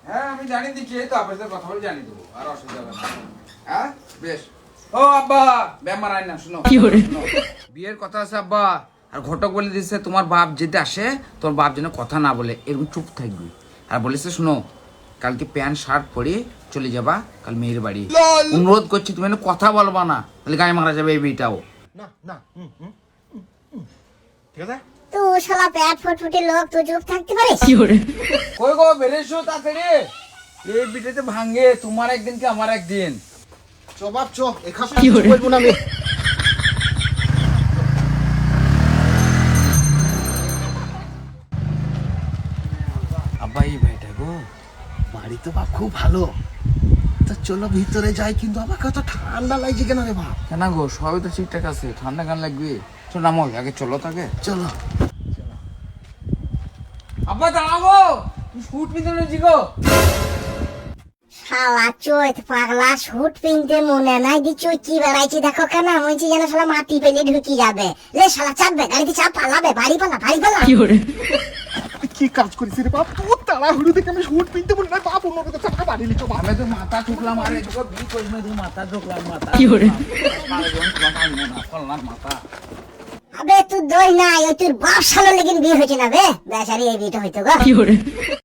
হ্যাঁ আমি জানিয়ে দিচ্ছি, এই তো আপনার সাথে কথা বলে জানিয়ে দেবো, আর অসুবিধা হবে না। হ্যাঁ বেশ। ও আব্বা ব্যামার আয় না, শুনো শোনো। বিয়ের কথা আছে আব্বা, আর ঘটক বলে দিচ্ছে তোমার বাপ যেতে আসে তোর বাপ যেন কথা না বলে, এরকম চুপ থাকবি। আর বলেছে শুনো, কালকে প্যান্ট শার্ট পরে চলে যাবা কাল মেয়ের বাড়ি। অনুরোধ করছি তুমি যেন কথা বলবা না, তাহলে গায়ে মারা যাবে এই বিয়েটাও। না না ঠিক আছে। তুই শালা পেট ফুটফুটে লোক, তুই চুপ থাকতে পারিস? কই গো বেরেছো তাড়াতাড়ি, এই বিটেতে ভাঙে, তোমার একদিন কি আমার একদিন। চ বাপ চ, এখানে কিছু বলবো না আমি। আব্বা এই ভাইটা গো, বাড়ি তো বাপ খুব ভালো, তো চলো ভিতরে যাই, কিন্তু আমাকে তো ঠান্ডা লাগছে কেন রে বাপ? কেন গো সবই তো ঠিকঠাক আছে, ঠান্ডা গান লাগবে। চল নামো আগে, চলো তাকে। চলো। আব্বা দাঁড়াবো, তুই শুট পিছনে রয়েছি গো। শালা চৈত পাগলা, শুট পিনতে মনে নাই দি চুই কি বেড়াইছি দেখো কেন, মনে যেন শালা মাটি পেলে ঢুকি যাবে। লে শালা চাপবে, গাড়িতে চাপ, পালাবে, বাড়ি পালা, বাড়ি পালা। কি কাজ করিস রে বাপ? তোর তাড়াহুড়ো দেখে আমি শুট পিনতে বলি না বাপ, অন্য কথা টাকা বাড়ি লিখো বাপ। আমি তো মাথা ঠুকলাম, আরে এদিকে বি করিস না, তুই মাথা ঠুকলাম, মাথা কি করে মাথা। আবে তুই দই নাই, ওই তোর বাপ শালা লেগিন বিয়ে হয়েছে না বে, বেচারি এই বিয়েটা হইতো গো।